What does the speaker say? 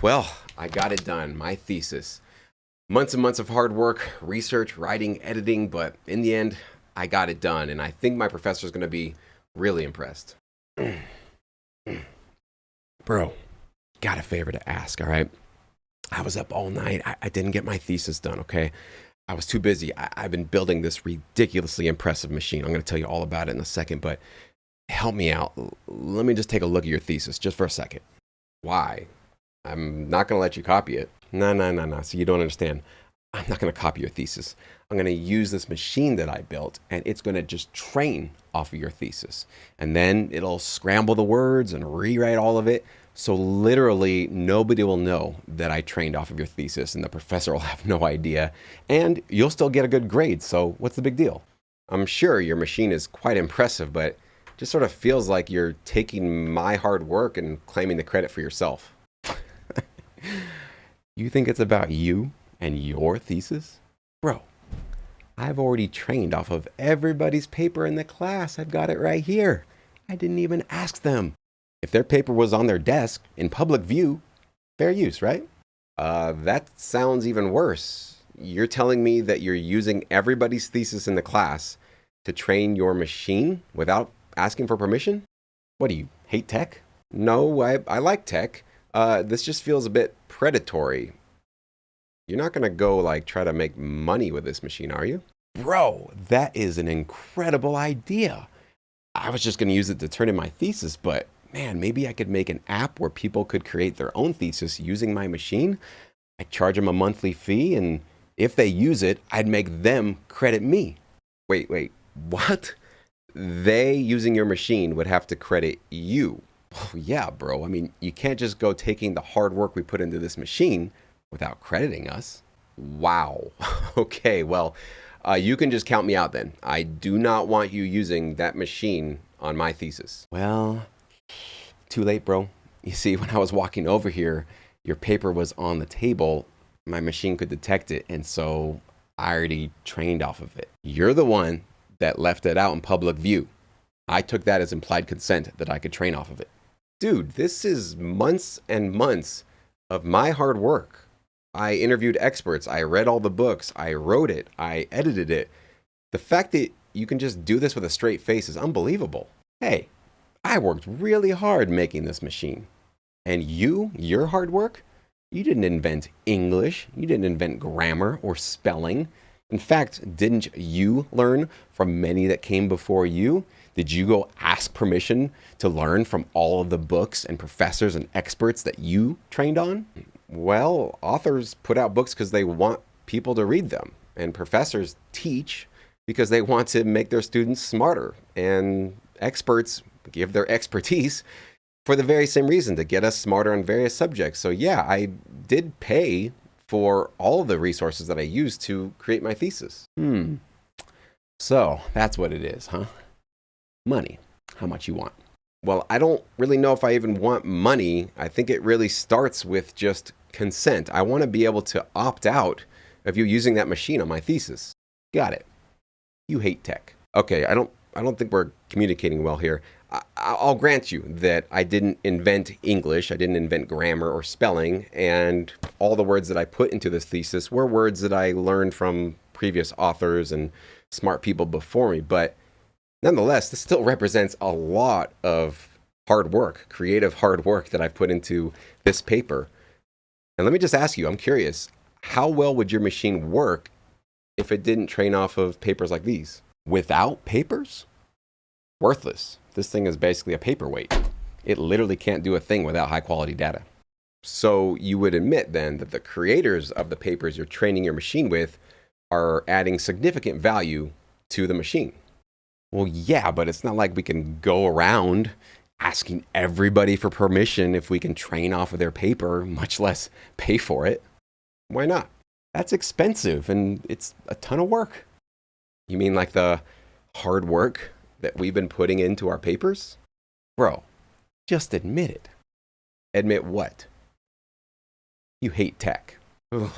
Well, I got it done. My thesis. Months and months of hard work, research, writing, editing, but in the end, I got it done, and I think my professor's going to be really impressed. Bro, got a favor to ask, all right? I was up all night. I didn't get my thesis done, okay? I was too busy. I've been building this ridiculously impressive machine. I'm going to tell you all about it in a second, but help me out. Let me just take a look at your thesis just for a second. Why? I'm not going to let you copy it. No. So you don't understand. I'm not going to copy your thesis. I'm going to use this machine that I built, and it's going to just train off of your thesis. And then it'll scramble the words and rewrite all of it. So literally nobody will know that I trained off of your thesis, and the professor will have no idea. And you'll still get a good grade. So what's the big deal? I'm sure your machine is quite impressive, but it just sort of feels like you're taking my hard work and claiming the credit for yourself. You think it's about you and your thesis? Bro, I've already trained off of everybody's paper in the class. I've got it right here. I didn't even ask them. If their paper was on their desk in public view, fair use, right? That sounds even worse. You're telling me that you're using everybody's thesis in the class to train your machine without asking for permission? What do you hate tech? No, I like tech. This just feels a bit predatory. You're not going to go try to make money with this machine, are you? Bro, that is an incredible idea. I was just going to use it to turn in my thesis, but man, maybe I could make an app where people could create their own thesis using my machine. I'd charge them a monthly fee, and if they use it, I'd make them credit me. Wait, what? They, using your machine, would have to credit you. Oh, yeah, bro. I mean, you can't just go taking the hard work we put into this machine without crediting us. Wow. Okay, well, you can just count me out then. I do not want you using that machine on my thesis. Well, too late, bro. You see, when I was walking over here, your paper was on the table. My machine could detect it, and so I already trained off of it. You're the one that left it out in public view. I took that as implied consent that I could train off of it. Dude, this is months and months of my hard work. I interviewed experts. I read all the books. I wrote it. I edited it. The fact that you can just do this with a straight face is unbelievable. Hey, I worked really hard making this machine. And your hard work? You didn't invent English. You didn't invent grammar or spelling. In fact, didn't you learn from many that came before you? Did you go ask permission to learn from all of the books and professors and experts that you trained on? Well, authors put out books because they want people to read them. And professors teach because they want to make their students smarter. And experts give their expertise for the very same reason, to get us smarter on various subjects. So yeah, I did pay for all of the resources that I used to create my thesis. So that's what it is, huh? Money. How much you want? Well, I don't really know if I even want money. I think it really starts with just consent. I want to be able to opt out of you using that machine on my thesis. Got it. You hate tech. Okay, I don't think we're communicating well here. I'll grant you that I didn't invent English, I didn't invent grammar or spelling, and all the words that I put into this thesis were words that I learned from previous authors and smart people before me. But nonetheless, this still represents a lot of hard work, creative hard work that I put into this paper. And let me just ask you, I'm curious, how well would your machine work if it didn't train off of papers like these? Without papers? Worthless. This thing is basically a paperweight. It literally can't do a thing without high quality data. So you would admit then that the creators of the papers you're training your machine with are adding significant value to the machine. Well, yeah, but it's not like we can go around asking everybody for permission if we can train off of their paper, much less pay for it. Why not? That's expensive and it's a ton of work. You mean like the hard work that we've been putting into our papers? Bro, just admit it. Admit what? You hate tech. Ugh.